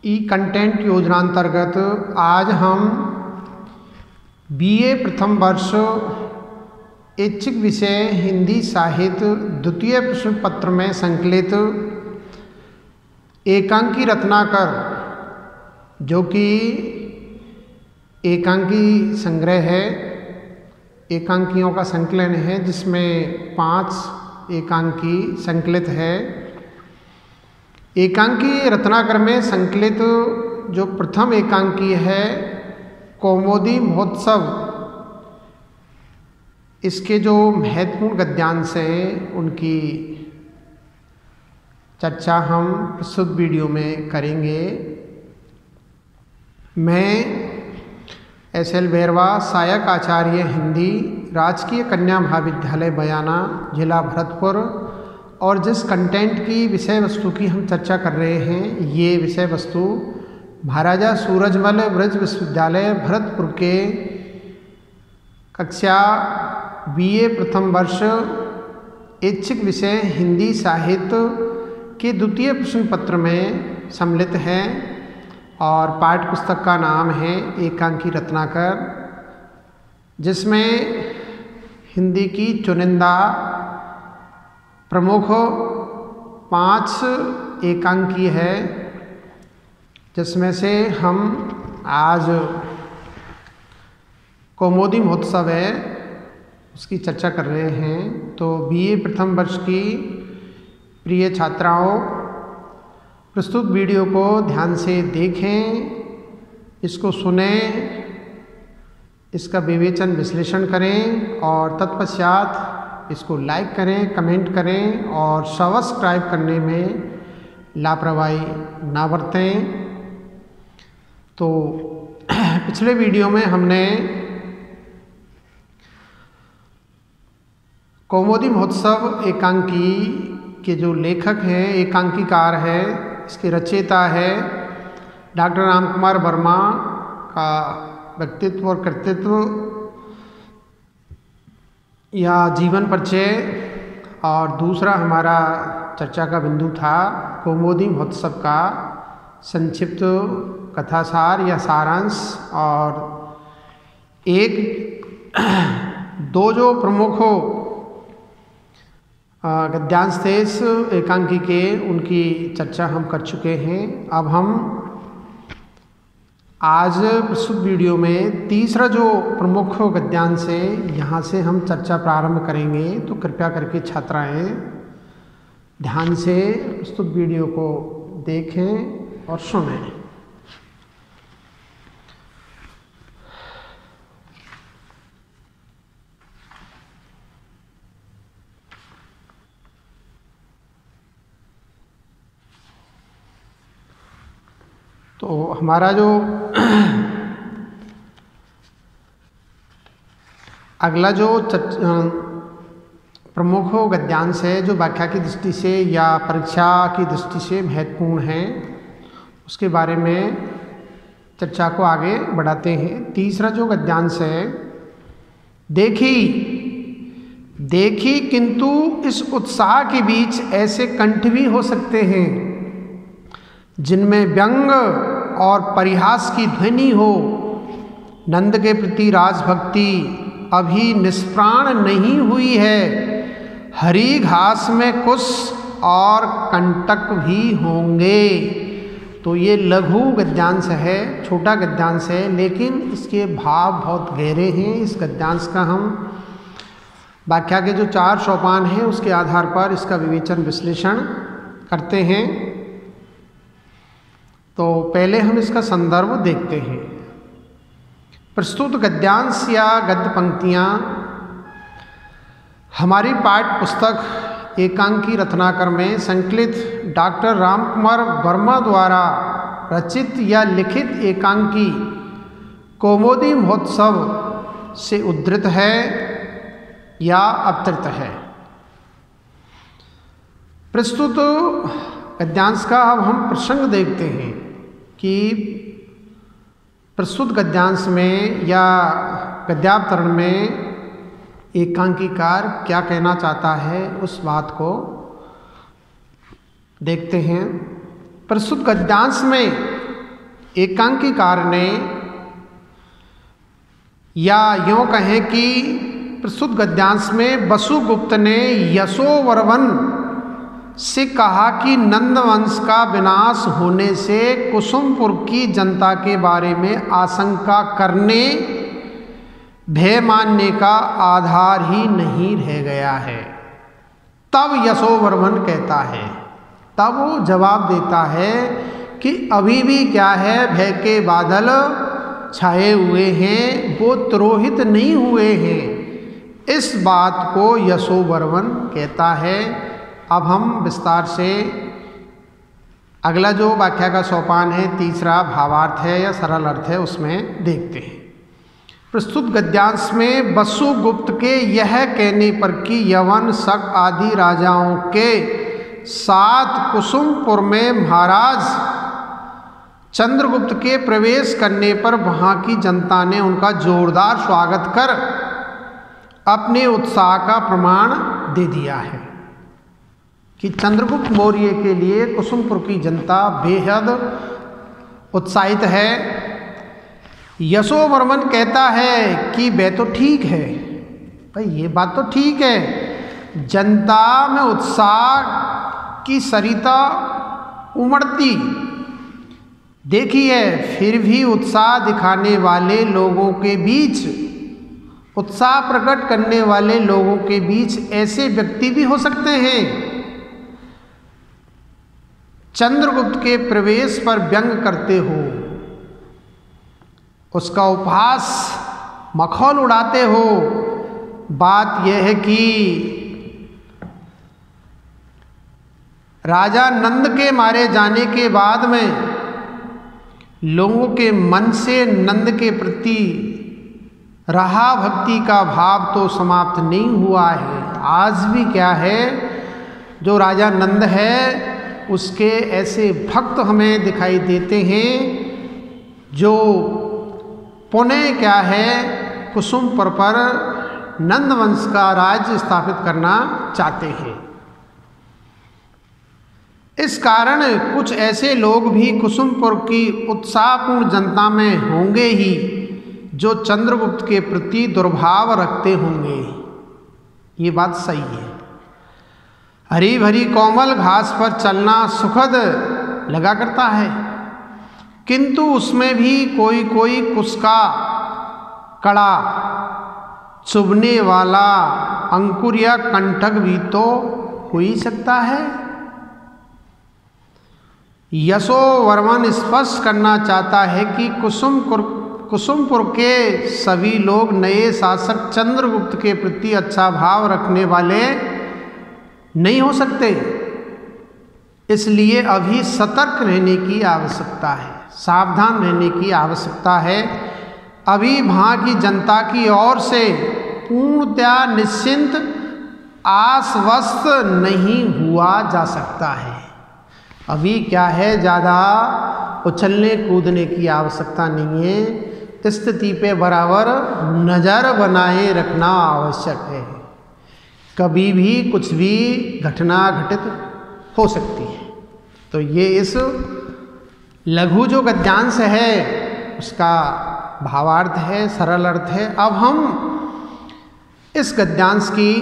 ई content योजनांतर्गत आज हम बीए प्रथम वर्ष ऐच्छिक विषय हिंदी साहित्य द्वितीय प्रश्न पत्र में संकलित एकांकी रत्नाकर, जो कि एकांकी संग्रह है, एकांकियों का संकलन है, जिसमें 5 एकांकी संकलित है। एकांकी रत्नाकर में संकलित जो प्रथम एकांकी है कौमुदी महोत्सव, इसके जो महत्वपूर्ण गद्यांश हैं उनकी चर्चा हम प्रस्तुत वीडियो में करेंगे। मैं एस.एल. बैरवा, सहायक आचार्य हिंदी, राजकीय कन्या महाविद्यालय बयाना, जिला भरतपुर, और जिस कंटेंट की विषय वस्तु की हम चर्चा कर रहे हैं, ये विषय वस्तु महाराजा सूरजमल ब्रज विश्वविद्यालय भरतपुर के कक्षा बीए प्रथम वर्ष ऐच्छिक विषय हिंदी साहित्य के द्वितीय प्रश्न पत्र में सम्मिलित है और पाठ्य पुस्तक का नाम है एकांकी रत्नाकर, जिसमें हिंदी की चुनिंदा प्रमुख 5 एकांकी है, जिसमें से हम आज कौमुदी महोत्सव है उसकी चर्चा कर रहे हैं। तो बीए प्रथम वर्ष की प्रिय छात्राओं, प्रस्तुत वीडियो को ध्यान से देखें, इसको सुनें, इसका विवेचन विश्लेषण करें और तत्पश्चात इसको लाइक करें, कमेंट करें और सब्सक्राइब करने में लापरवाही ना बरतें। तो पिछले वीडियो में हमने कौमुदी महोत्सव एकांकी के जो लेखक हैं, एकांकीकार है, इसके रचयिता है डॉक्टर रामकुमार वर्मा का व्यक्तित्व और कृतित्व या जीवन परिचय, और दूसरा हमारा चर्चा का बिंदु था कौमुदी महोत्सव का संक्षिप्त कथासार या सारांश, और दो जो प्रमुख गद्यांश थे इस एकांकी के, उनकी चर्चा हम कर चुके हैं। अब हम आज प्रस्तुत वीडियो में तीसरा जो प्रमुख गद्यांश है, यहाँ से हम चर्चा प्रारंभ करेंगे। तो कृपया करके छात्राएं ध्यान से प्रस्तुत वीडियो को देखें और सुनें। तो हमारा जो अगला जो प्रमुख गद्यांश है, जो व्याख्या की दृष्टि से या परीक्षा की दृष्टि से महत्वपूर्ण है, उसके बारे में चर्चा को आगे बढ़ाते हैं। तीसरा जो गद्यांश है, देखी किंतु इस उत्साह के बीच ऐसे कंठ भी हो सकते हैं जिनमें व्यंग और परिहास की ध्वनि हो। नंद के प्रति राजभक्ति अभी निष्प्राण नहीं हुई है, हरी घास में कुश और कंटक भी होंगे। तो ये लघु गद्यांश है, छोटा गद्यांश है, लेकिन इसके भाव बहुत गहरे हैं। इस गद्यांश का हम व्याख्या के जो 4 सोपान हैं उसके आधार पर इसका विवेचन विश्लेषण करते हैं। तो पहले हम इसका संदर्भ देखते हैं। प्रस्तुत गद्यांश या गद्य पंक्तियाँ हमारी पाठ्य पुस्तक एकांकी रत्नाकर में संकलित डॉक्टर रामकुमार वर्मा द्वारा रचित या लिखित एकांकी कौमुदी महोत्सव से उद्धृत है या अवतरित है। प्रस्तुत गद्यांश का अब हम प्रसंग देखते हैं कि प्रस्तुत गद्यांश में या गद्यावतरण में एकांकीकार क्या कहना चाहता है, उस बात को देखते हैं। प्रस्तुत गद्यांश में एकांकीकार ने, या यूँ कहें कि प्रस्तुत गद्यांश में वसुगुप्त ने यशोवर्मन से कहा कि नंद वंश का विनाश होने से कुसुमपुर की जनता के बारे में आशंका करने, भय मानने का आधार ही नहीं रह गया है। तब यशोवर्मन कहता है, तब वो जवाब देता है कि अभी भी क्या है, भय के बादल छाए हुए हैं, वो तिरोहित नहीं हुए हैं। इस बात को यशोवर्मन कहता है। अब हम विस्तार से अगला जो व्याख्या का सोपान है, तीसरा भावार्थ है या सरल अर्थ है, उसमें देखते हैं। प्रस्तुत गद्यांश में वसुगुप्त के यह कहने पर कि यवन, शक आदि राजाओं के साथ कुसुमपुर में महाराज चंद्रगुप्त के प्रवेश करने पर वहाँ की जनता ने उनका जोरदार स्वागत कर अपने उत्साह का प्रमाण दे दिया है कि चंद्रगुप्त मौर्य के लिए कुसुमपुर की जनता बेहद उत्साहित है। यशोवर्मन कहता है कि वह तो ठीक है, भाई ये बात तो ठीक है, जनता में उत्साह की सरिता उमड़ती देखी है, फिर भी उत्साह दिखाने वाले लोगों के बीच, उत्साह प्रकट करने वाले लोगों के बीच ऐसे व्यक्ति भी हो सकते हैं। चंद्रगुप्त के प्रवेश पर व्यंग करते हो, उसका उपहास मखौल उड़ाते हो। बात यह है कि राजा नंद के मारे जाने के बाद में लोगों के मन से नंद के प्रति रहा भक्ति का भाव तो समाप्त नहीं हुआ है। आज भी क्या है, जो राजा नंद है उसके ऐसे भक्त हमें दिखाई देते हैं जो पुनः क्या है, कुसुमपुर पर नंद वंश का राज्य स्थापित करना चाहते हैं। इस कारण कुछ ऐसे लोग भी कुसुमपुर की उत्साहपूर्ण जनता में होंगे ही जो चंद्रगुप्त के प्रति दुर्भाव रखते होंगे। ये बात सही है। हरी भरी कोमल घास पर चलना सुखद लगा करता है, किंतु उसमें भी कोई कोई कुसका कड़ा चुभने वाला अंकुर या कंटक भी तो हो ही सकता है। यशोवर्मन स्पष्ट करना चाहता है कि कुसुमपुर के सभी लोग नए शासक चंद्रगुप्त के प्रति अच्छा भाव रखने वाले नहीं हो सकते, इसलिए अभी सतर्क रहने की आवश्यकता है, सावधान रहने की आवश्यकता है। अभी वहाँ की जनता की ओर से पूर्णतया निश्चिंत आश्वस्त नहीं हुआ जा सकता है। अभी क्या है, ज़्यादा उछलने कूदने की आवश्यकता नहीं है। स्थिति पे बराबर नज़र बनाए रखना आवश्यक है। कभी भी कुछ भी घटना घटित हो सकती है। तो ये इस लघु जो गद्यांश है उसका भावार्थ है, सरल अर्थ है। अब हम इस गद्यांश की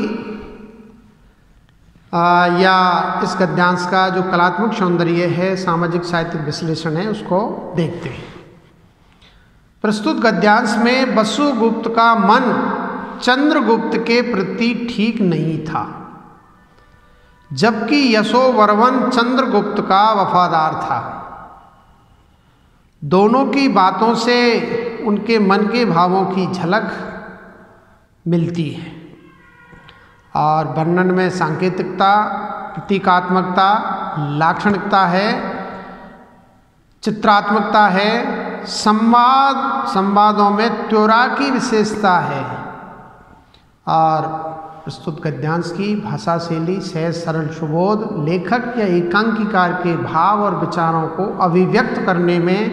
या इस गद्यांश का जो कलात्मक सौंदर्य है, सामाजिक साहित्यिक विश्लेषण है, उसको देखते हैं। प्रस्तुत गद्यांश में वसुगुप्त का मन चंद्रगुप्त के प्रति ठीक नहीं था, जबकि यशोवर्मन चंद्रगुप्त का वफादार था। दोनों की बातों से उनके मन के भावों की झलक मिलती है और वर्णन में सांकेतिकता, प्रतीकात्मकता, लाक्षणिकता है, चित्रात्मकता है, संवादों में त्वरा की विशेषता है और प्रस्तुत गद्यांश की भाषा शैली सहज सरल सुबोध लेखक या एकांकीकार के भाव और विचारों को अभिव्यक्त करने में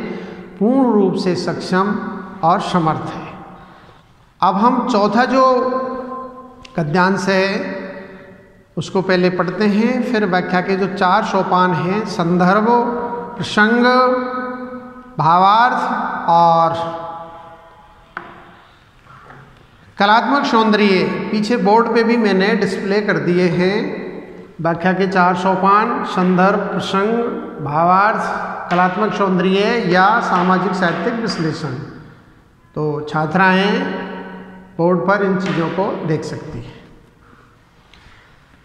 पूर्ण रूप से सक्षम और समर्थ है। अब हम चौथा जो गद्यांश है उसको पहले पढ़ते हैं, फिर व्याख्या के जो 4 सोपान हैं, संदर्भ, प्रसंग, भावार्थ और कलात्मक सौंदर्य पीछे बोर्ड पे भी मैंने डिस्प्ले कर दिए हैं। व्याख्या के 4 सोपान, संदर्भ, प्रसंग, भावार्थ, कलात्मक सौंदर्य या सामाजिक साहित्यिक विश्लेषण। तो छात्राएं बोर्ड पर इन चीज़ों को देख सकती हैं।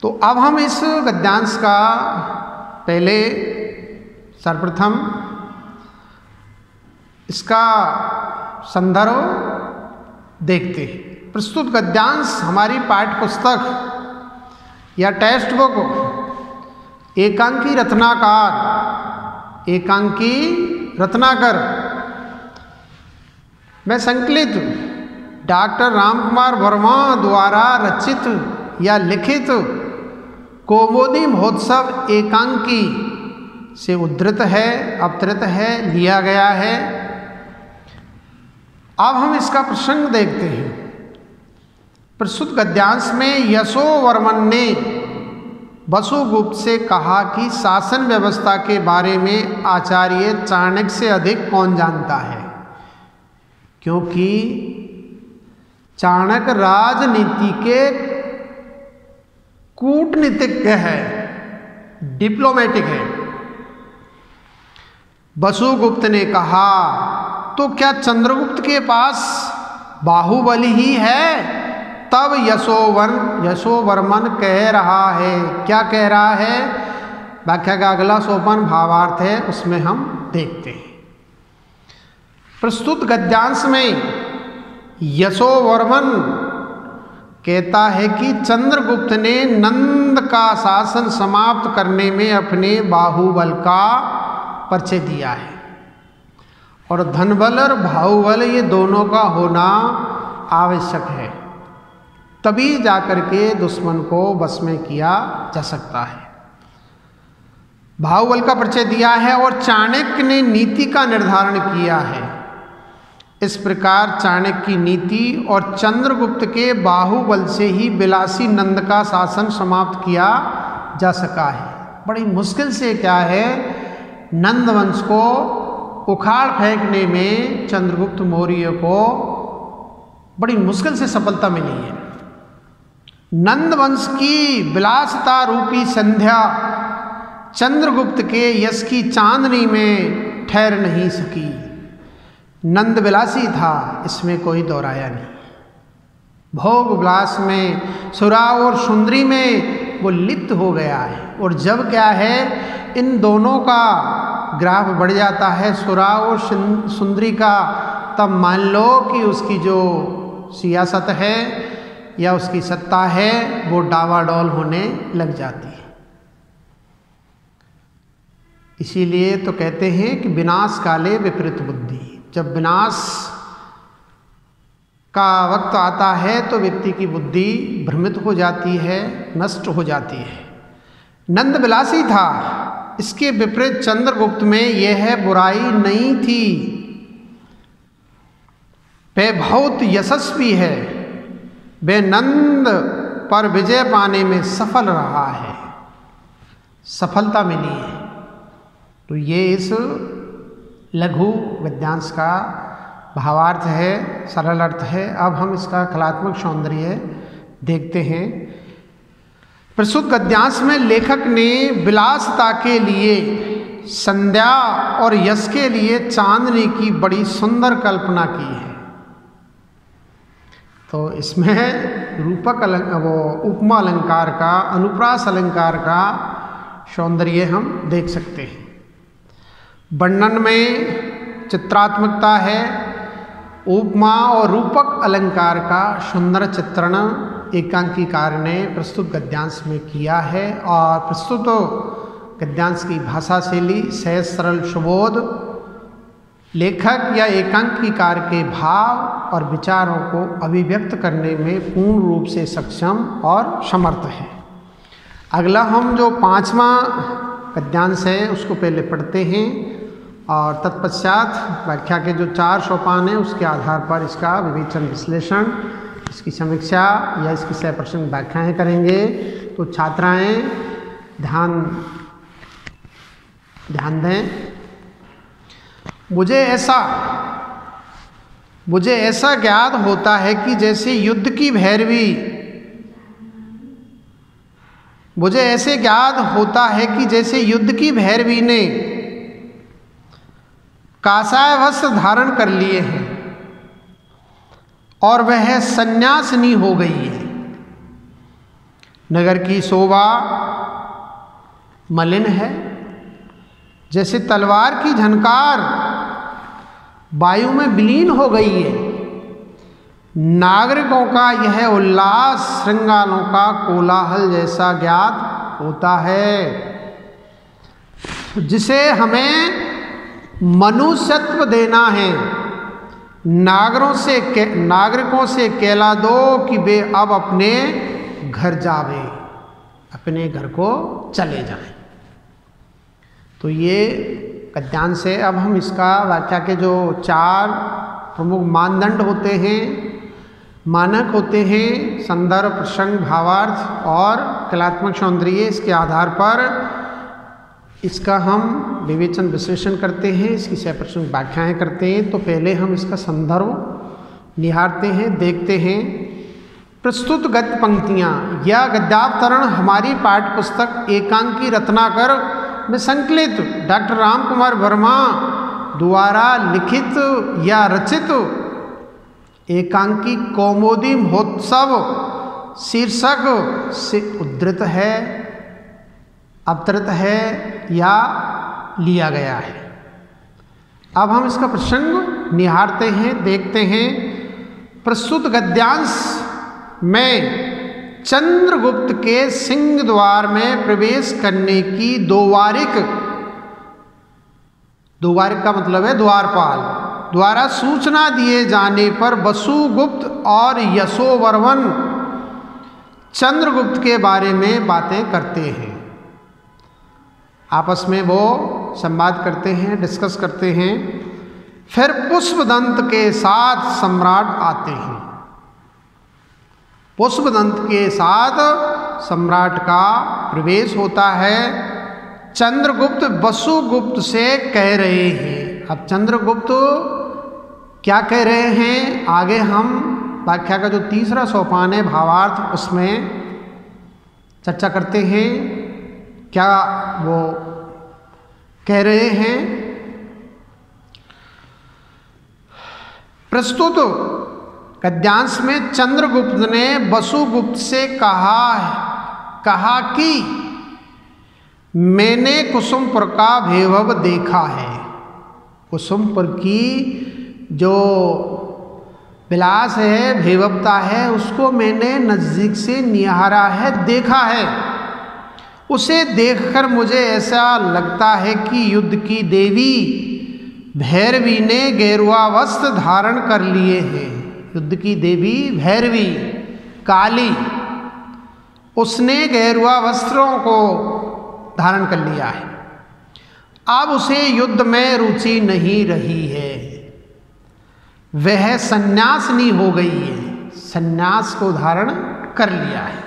तो अब हम इस गद्यांश का पहले सर्वप्रथम इसका संदर्भ देखते हैं। प्रस्तुत गद्यांश हमारी पाठ्य पुस्तक या टेक्स्ट बुक एकांकी रत्नाकर में संकलित डॉक्टर रामकुमार वर्मा द्वारा रचित या लिखित कौमुदी महोत्सव एकांकी से उद्धृत है, अवतरित है, लिया गया है। अब हम इसका प्रसंग देखते हैं। प्रस्तुत गद्यांश में यशोवर्मन ने वसुगुप्त से कहा कि शासन व्यवस्था के बारे में आचार्य चाणक्य से अधिक कौन जानता है, क्योंकि चाणक्य राजनीति के कूटनीतिज्ञ है, डिप्लोमेटिक है। वसुगुप्त ने कहा, तो क्या चंद्रगुप्त के पास बाहुबली ही है? तब यशोवर्मन कह रहा है, क्या कह रहा है? व्याख्या का अगला सोपान भावार्थ है, उसमें हम देखते हैं। प्रस्तुत गद्यांश में यशोवर्मन कहता है कि चंद्रगुप्त ने नंद का शासन समाप्त करने में अपने बाहुबल का परिचय दिया है, और धनबल और बाहुबल ये दोनों का होना आवश्यक है, तभी जाकर के दुश्मन को वश में किया जा सकता है। बाहुबल का परिचय दिया है और चाणक्य ने नीति का निर्धारण किया है। इस प्रकार चाणक्य की नीति और चंद्रगुप्त के बाहुबल से ही विलासी नंद का शासन समाप्त किया जा सका है। बड़ी मुश्किल से क्या है, नंद वंश को उखाड़ फेंकने में चंद्रगुप्त मौर्य को बड़ी मुश्किल से सफलता मिली है। नंद वंश की विलासता रूपी संध्या चंद्रगुप्त के यश की चांदनी में ठहर नहीं सकी। नंद विलासी था, इसमें कोई दोहराया नहीं। भोग विलास में, सुरा और सुंदरी में वो लिप्त हो गया है। और जब क्या है, इन दोनों का ग्राफ बढ़ जाता है, सुरा और सुंदरी का, तब मान लो कि उसकी जो सियासत है या उसकी सत्ता है वो डावाडोल होने लग जाती है। इसीलिए तो कहते हैं कि विनाश काले विपरीत बुद्धि। जब विनाश का वक्त आता है तो व्यक्ति की बुद्धि भ्रमित हो जाती है, नष्ट हो जाती है। नंद विलासी था, इसके विपरीत चंद्रगुप्त में यह बुराई नहीं थी। वह बहुत यशस्वी है, वह नंद पर विजय पाने में सफल रहा है, सफलता मिली है। तो ये इस लघु गद्यांश का भावार्थ है, सरल अर्थ है। अब हम इसका कलात्मक सौंदर्य देखते हैं। प्रस्तुत गद्यांश में लेखक ने विलासता के लिए संध्या और यश के लिए चांदनी की बड़ी सुंदर कल्पना की है। तो इसमें रूपक उपमा अलंकार का, अनुप्रास अलंकार का सौंदर्य हम देख सकते हैं। वर्णन में चित्रात्मकता है, उपमा और रूपक अलंकार का सुंदर चित्रण एकांकीकार ने प्रस्तुत गद्यांश में किया है। और प्रस्तुत गद्यांश की भाषा शैली सहज, सरल, सुबोध लेखक या एकांकीकार के भाव और विचारों को अभिव्यक्त करने में पूर्ण रूप से सक्षम और समर्थ है। अगला हम जो 5वां गद्यांश है उसको पहले पढ़ते हैं और तत्पश्चात व्याख्या के जो 4 सोपान हैं उसके आधार पर इसका विवेचन, विश्लेषण, इसकी समीक्षा या इसकी 100% व्याख्याएँ करेंगे। तो छात्राएँ ध्यान दें। मुझे ऐसा ज्ञात होता है कि जैसे युद्ध की भैरवी, मुझे ऐसे ज्ञात होता है कि जैसे युद्ध की भैरवी ने कासाय वस्त्र धारण कर लिए हैं और वह सन्यासिनी हो गई है। नगर की शोभा मलिन है, जैसे तलवार की झनकार वायु में विलीन हो गई है। नागरिकों का यह उल्लास श्रृंगारों का कोलाहल जैसा ज्ञात होता है, जिसे हमें मनुष्यत्व देना है। नागरिकों से कहला दो कि वे अब अपने घर जावे, अपने घर को चले जाएं। तो ये गद्यांश से अब हम इसका व्याख्या के जो 4 प्रमुख मानदंड होते हैं, मानक होते हैं, संदर्भ, प्रसंग, भावार्थ और कलात्मक सौंदर्य, इसके आधार पर इसका हम विवेचन विश्लेषण करते हैं, इसकी सप्रसंग व्याख्याएं करते हैं। तो पहले हम इसका संदर्भ निहारते हैं, देखते हैं। प्रस्तुत गद्य पंक्तियाँ या गद्यावतरण हमारी पाठ्य पुस्तक एकांकी रत्नाकर में संकलित डॉक्टर राम कुमार वर्मा द्वारा लिखित या रचित एकांकी कौमुदी महोत्सव शीर्षक से उद्धृत है, अवतरित है या लिया गया है। अब हम इसका प्रसंग निहारते हैं, देखते हैं। प्रस्तुत गद्यांश में चंद्रगुप्त के सिंह द्वार में प्रवेश करने की द्वारिक का मतलब है द्वारपाल द्वारा सूचना दिए जाने पर वसुगुप्त और यशोवर्मन चंद्रगुप्त के बारे में बातें करते हैं। आपस में वो संवाद करते हैं, डिस्कस करते हैं। फिर पुष्पदंत के साथ सम्राट आते हैं। पुष्पदंत के साथ सम्राट का प्रवेश होता है। चंद्रगुप्त वसुगुप्त से कह रहे हैं। अब चंद्रगुप्त क्या कह रहे हैं, आगे हम व्याख्या का जो 3रा सोपान है भावार्थ, उसमें चर्चा करते हैं क्या वो कह रहे हैं। प्रस्तुत गद्यांश में चंद्रगुप्त ने वसुगुप्त से कहा कि मैंने कुसुमपुर का वैभव देखा है। कुसुमपुर की जो विलास है, वैभवता है, उसको मैंने नज़दीक से निहारा है, देखा है। उसे देखकर मुझे ऐसा लगता है कि युद्ध की देवी भैरवी ने गेरुआ वस्त्र धारण कर लिए हैं। युद्ध की देवी भैरवी काली, उसने गेरुआ वस्त्रों को धारण कर लिया है। अब उसे युद्ध में रुचि नहीं रही है, वह सन्यासिनी हो गई है, सन्यास को धारण कर लिया है।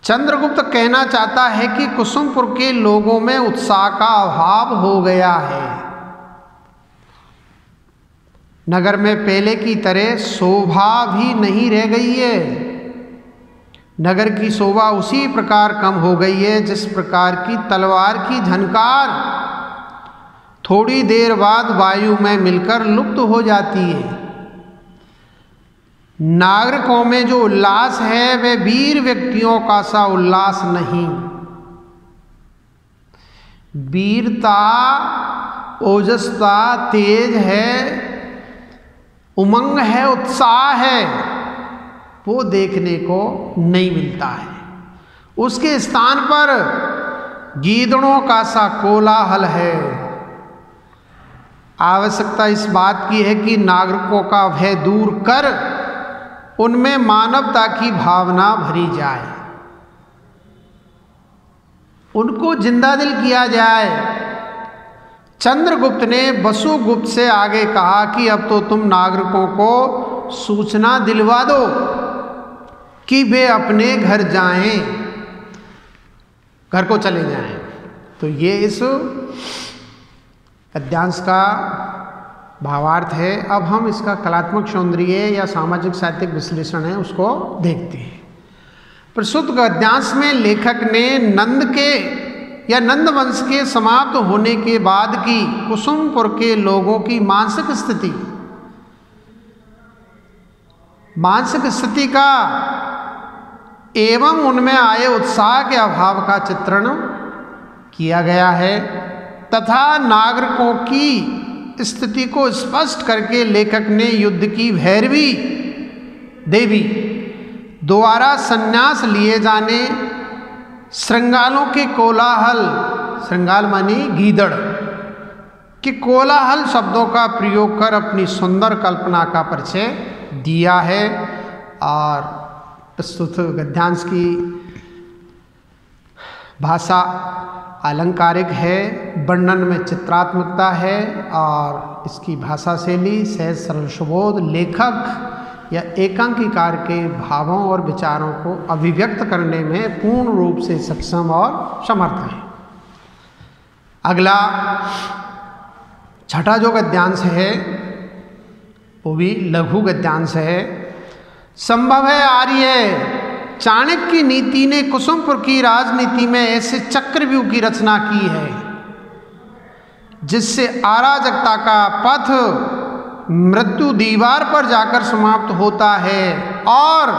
चंद्रगुप्त कहना चाहता है कि कुसुमपुर के लोगों में उत्साह का अभाव हो गया है। नगर में पहले की तरह शोभा भी नहीं रह गई है। नगर की शोभा उसी प्रकार कम हो गई है जिस प्रकार की तलवार की झनकार थोड़ी देर बाद वायु में मिलकर लुप्त हो जाती है। नागरिकों में जो उल्लास है वह वीर व्यक्तियों का सा उल्लास नहीं। वीरता, ओजस्ता, तेज है, उमंग है, उत्साह है, वो देखने को नहीं मिलता है। उसके स्थान पर गीदड़ों का सा कोलाहल है। आवश्यकता इस बात की है कि नागरिकों का भय दूर कर उनमें मानवता की भावना भरी जाए, उनको जिंदा दिल किया जाए। चंद्रगुप्त ने वसुगुप्त से आगे कहा कि अब तो तुम नागरिकों को सूचना दिलवा दो कि वे अपने घर जाएं, घर को चले जाएं। तो ये इस गद्यांश का भावार्थ है। अब हम इसका कलात्मक सौंदर्य या सामाजिक साहित्यिक विश्लेषण है उसको देखते हैं। प्रस्तुत गद्यांश में लेखक ने नंद के या नंद वंश के समाप्त होने के बाद की कुसुमपुर के लोगों की मानसिक स्थिति का एवं उनमें आए उत्साह के अभाव का चित्रण किया गया है तथा नागरिकों की स्थिति को स्पष्ट करके लेखक ने युद्ध की भैरवी देवी द्वारा संन्यास लिए जाने, श्रृंगालों के कोलाहल, श्रृंगाल मानी गीदड़ के कोलाहल शब्दों का प्रयोग कर अपनी सुंदर कल्पना का परिचय दिया है। और प्रस्तुत गद्यांश की भाषा अलंकारिक है, वर्णन में चित्रात्मकता है और इसकी भाषा शैली सहज सरल सुबोध लेखक या एकांकीकार के भावों और विचारों को अभिव्यक्त करने में पूर्ण रूप से सक्षम और समर्थ है। अगला छठा जो गद्यांश है वो भी लघु गद्यांश है। संभव है आर्य चाणक्य की नीति ने कुसुमपुर की राजनीति में ऐसे चक्रव्यूह की रचना की है जिससे अराजकता का पथ मृत्यु दीवार पर जाकर समाप्त होता है और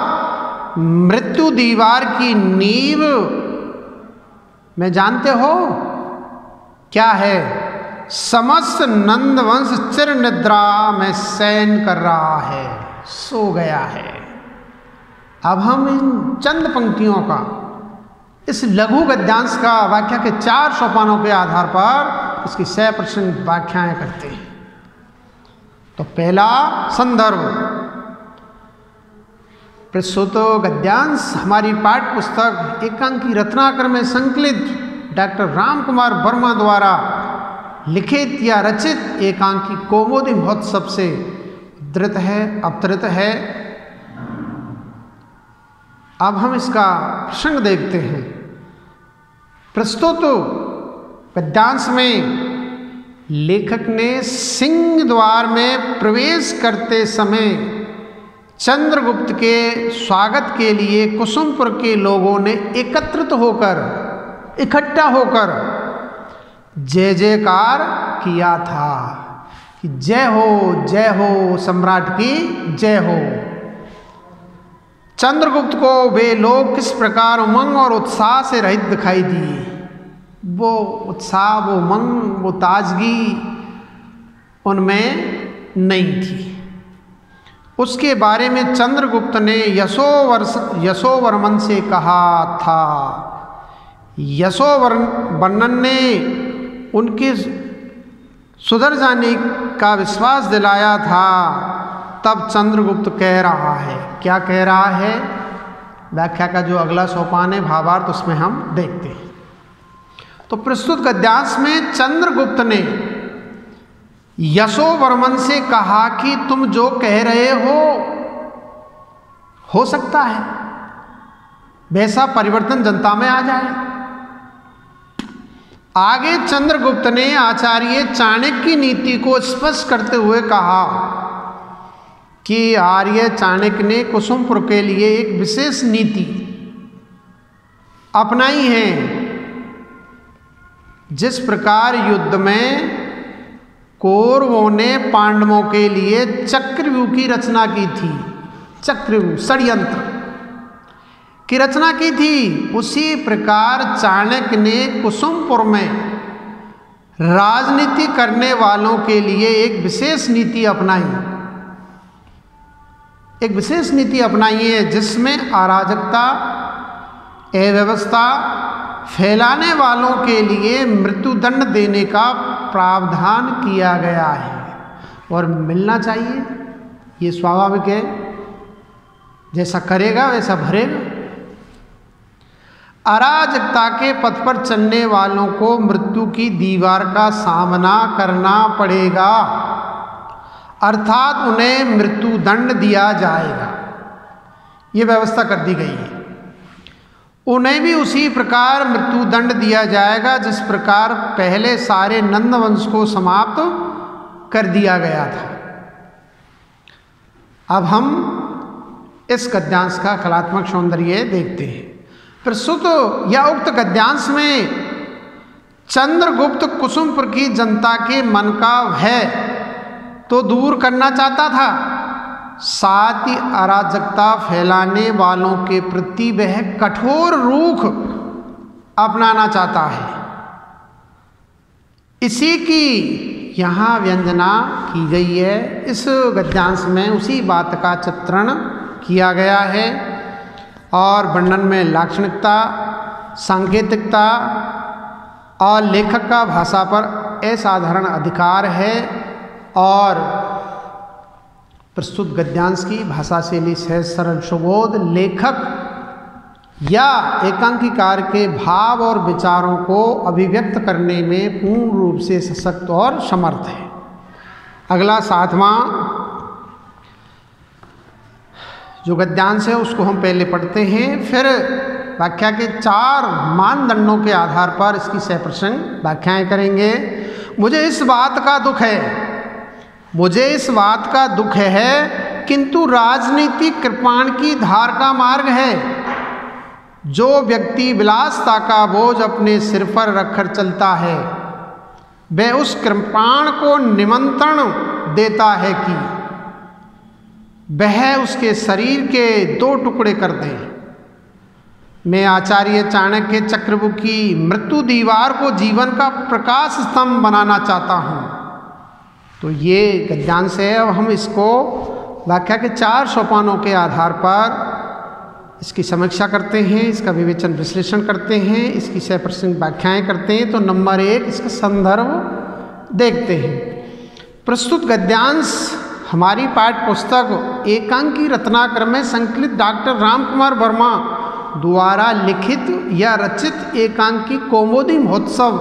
मृत्यु दीवार की नींव में जानते हो क्या है? समस्त नंदवंश चिर निद्रा में शयन कर रहा है, सो गया है। अब हम इन चंद पंक्तियों का इस लघु गद्यांश का व्याख्या के 4 सोपानों के आधार पर इसकी 100% व्याख्याएं करते हैं। तो पहला संदर्भ, प्रस्तुत गद्यांश हमारी पाठ्य पुस्तक एकांकी रत्नाकर में संकलित डॉक्टर राम कुमार वर्मा द्वारा लिखित या रचित एकांकी कौमुदी महोत्सव से अवतरित है। अब हम इसका प्रसंग देखते हैं। प्रस्तुत गद्यांश में लेखक ने सिंह द्वार में प्रवेश करते समय चंद्रगुप्त के स्वागत के लिए कुसुमपुर के लोगों ने इकट्ठा होकर जय जयकार किया था कि जय हो सम्राट की जय हो। चंद्रगुप्त को वे लोग किस प्रकार उमंग और उत्साह से रहित दिखाई दिए। वो उत्साह, वो उमंग, वो ताजगी उनमें नहीं थी। उसके बारे में चंद्रगुप्त ने यशोवर्मन से कहा था। यशोवर्मन ने उनके सुधर जाने का विश्वास दिलाया था। तब चंद्रगुप्त कह रहा है, क्या कह रहा है? व्याख्या का जो अगला सोपान है भावार्थ, उसमें हम देखते हैं। तो प्रस्तुत गद्यांश में चंद्रगुप्त ने यशोवर्मन से कहा कि तुम जो कह रहे हो सकता है वैसा परिवर्तन जनता में आ जाए। आगे चंद्रगुप्त ने आचार्य चाणक्य की नीति को स्पष्ट करते हुए कहा कि आर्य चाणक्य ने कुसुमपुर के लिए एक विशेष नीति अपनाई है। जिस प्रकार युद्ध में कौरवों ने पांडवों के लिए चक्रव्यूह की रचना की थी, चक्रव्यूह षड्यंत्र की रचना की थी, उसी प्रकार चाणक्य ने कुसुमपुर में राजनीति करने वालों के लिए एक विशेष नीति अपनाई है जिसमें अराजकता, अव्यवस्था फैलाने वालों के लिए मृत्युदंड देने का प्रावधान किया गया है। और मिलना चाहिए, ये स्वाभाविक है, जैसा करेगा वैसा भरेगा। अराजकता के पथ पर चलने वालों को मृत्यु की दीवार का सामना करना पड़ेगा, अर्थात उन्हें मृत्युदंड दिया जाएगा। ये व्यवस्था कर दी गई है। उन्हें भी उसी प्रकार मृत्युदंड दिया जाएगा जिस प्रकार पहले सारे नंद वंश को समाप्त कर दिया गया था। अब हम इस गद्यांश का कलात्मक सौंदर्य देखते हैं। प्रस्तुत या उक्त गद्यांश में चंद्रगुप्त कुसुमपुर की जनता के मन का भय तो दूर करना चाहता था, साथ ही अराजकता फैलाने वालों के प्रति वह कठोर रुख अपनाना चाहता है। इसी की यहाँ व्यंजना की गई है। इस गद्यांश में उसी बात का चित्रण किया गया है और वर्णन में लाक्षणिकता, सांकेतिकता और लेखक का भाषा पर असाधारण अधिकार है और प्रस्तुत गद्यांश की भाषा शैली सहज सरल सुबोध लेखक या एकांकीकार के भाव और विचारों को अभिव्यक्त करने में पूर्ण रूप से सशक्त और समर्थ है। अगला 7वां जो गद्यांश है उसको हम पहले पढ़ते हैं, फिर व्याख्या के 4 मानदंडों के आधार पर इसकी सप्रसंग व्याख्याएं करेंगे। मुझे इस बात का दुख है किंतु राजनीतिक कृपाण की धार का मार्ग है। जो व्यक्ति विलासता का बोझ अपने सिर पर रखकर चलता है वह उस कृपाण को निमंत्रण देता है कि वह उसके शरीर के 2 टुकड़े कर दे। मैं आचार्य चाणक्य चक्रव्यूह की मृत्यु दीवार को जीवन का प्रकाश स्तंभ बनाना चाहता हूँ। तो ये गद्यांश है। अब हम इसको व्याख्या के 4 सोपानों के आधार पर इसकी समीक्षा करते हैं, इसका विवेचन विश्लेषण करते हैं, इसकी सप्रसंग व्याख्याएं करते हैं। तो नंबर 1 इसका संदर्भ देखते हैं। प्रस्तुत गद्यांश हमारी पाठ्य पुस्तक एकांकी रत्नाकर में संकलित डॉक्टर रामकुमार वर्मा द्वारा लिखित या रचित एकांकी कौमुदी महोत्सव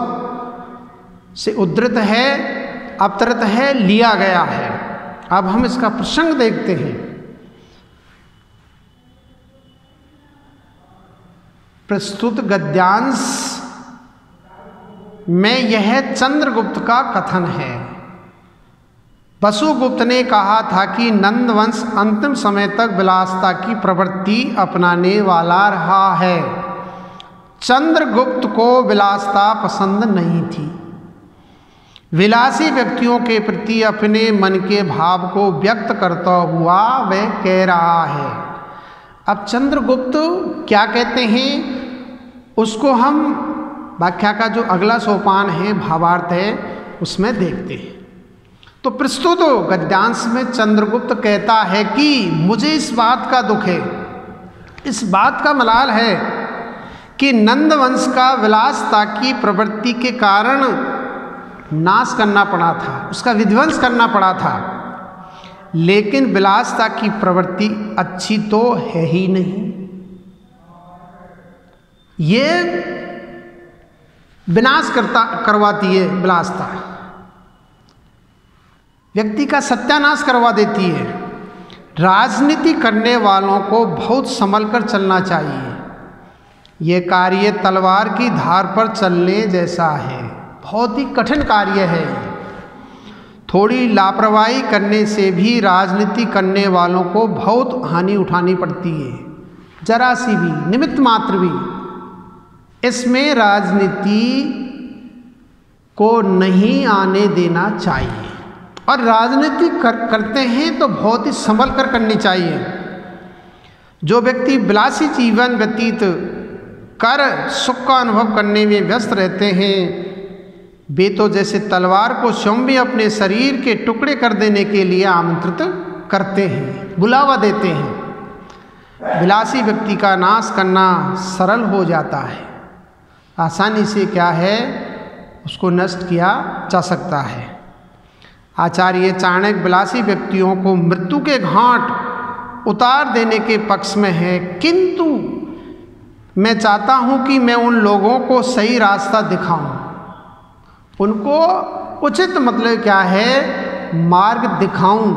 से उद्धृत है, अवतरित है, लिया गया है। अब हम इसका प्रसंग देखते हैं। प्रस्तुत गद्यांश में यह चंद्रगुप्त का कथन है। वसुगुप्त ने कहा था कि नंदवंश अंतिम समय तक विलासता की प्रवृत्ति अपनाने वाला रहा है। चंद्रगुप्त को विलासता पसंद नहीं थी। विलासी व्यक्तियों के प्रति अपने मन के भाव को व्यक्त करता हुआ वह कह रहा है। अब चंद्रगुप्त क्या कहते हैं उसको हम व्याख्या का जो अगला सोपान है भावार्थ है उसमें देखते हैं। तो प्रस्तुत गद्यांश में चंद्रगुप्त कहता है कि मुझे इस बात का दुख है, इस बात का मलाल है कि नंदवंश का विलासता की प्रवृत्ति के कारण नाश करना पड़ा था, उसका विध्वंस करना पड़ा था। लेकिन विलासता की प्रवृत्ति अच्छी तो है ही नहीं। ये विनाश करवाती है। विलासता व्यक्ति का सत्यानाश करवा देती है। राजनीति करने वालों को बहुत संभल कर चलना चाहिए। ये कार्य तलवार की धार पर चलने जैसा है, बहुत ही कठिन कार्य है। थोड़ी लापरवाही करने से भी राजनीति करने वालों को बहुत हानि उठानी पड़ती है, जरा सी भी, निमित्त मात्र भी। इसमें राजनीति को नहीं आने देना चाहिए और राजनीति करते हैं तो बहुत ही संभल कर करनी चाहिए। जो व्यक्ति विलासी जीवन व्यतीत कर सुख का अनुभव करने में व्यस्त रहते हैं वे तो जैसे तलवार को स्वयं भी अपने शरीर के टुकड़े कर देने के लिए आमंत्रित करते हैं, बुलावा देते हैं। विलासी व्यक्ति का नाश करना सरल हो जाता है, आसानी से क्या है उसको नष्ट किया जा सकता है। आचार्य चाणक्य विलासी व्यक्तियों को मृत्यु के घाट उतार देने के पक्ष में है, किंतु मैं चाहता हूँ कि मैं उन लोगों को सही रास्ता दिखाऊं, उनको उचित मतलब क्या है मार्ग दिखाऊं।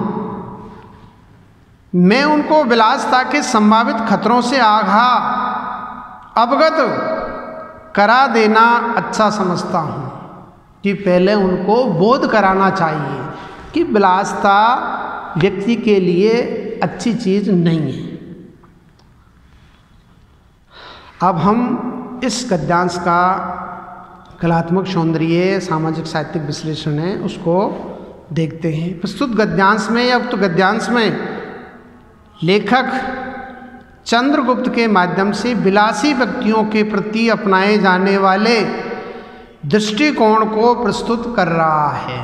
मैं उनको विलासता के संभावित खतरों से आगाह अवगत करा देना अच्छा समझता हूँ कि पहले उनको बोध कराना चाहिए कि विलासिता व्यक्ति के लिए अच्छी चीज़ नहीं है। अब हम इस गद्यांश का कलात्मक सौंदर्य सामाजिक साहित्यिक विश्लेषण है उसको देखते हैं। प्रस्तुत गद्यांश में या उक्त गद्यांश में लेखक चंद्रगुप्त के माध्यम से विलासी व्यक्तियों के प्रति अपनाए जाने वाले दृष्टिकोण को प्रस्तुत कर रहा है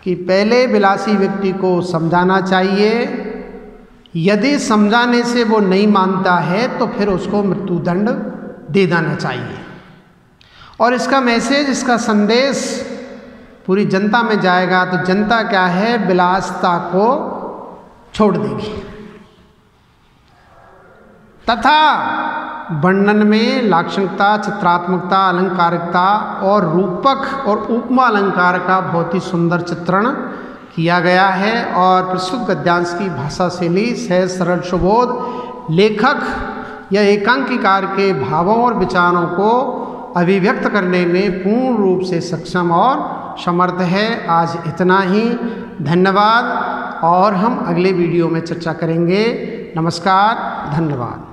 कि पहले विलासी व्यक्ति को समझाना चाहिए, यदि समझाने से वो नहीं मानता है तो फिर उसको मृत्युदंड दे देना चाहिए। और इसका मैसेज, इसका संदेश पूरी जनता में जाएगा तो जनता क्या है, विलासिता को छोड़ देगी तथा वर्णन में लाक्षणिकता, चित्रात्मकता, अलंकारिकता और रूपक और उपमा अलंकार का बहुत ही सुंदर चित्रण किया गया है। और प्रस्तुत गद्यांश की भाषा शैली सहज सरल सुबोध लेखक या एकांकीकार के भावों और विचारों को अभिव्यक्त करने में पूर्ण रूप से सक्षम और समर्थ है। आज इतना ही, धन्यवाद। और हम अगले वीडियो में चर्चा करेंगे। नमस्कार, धन्यवाद।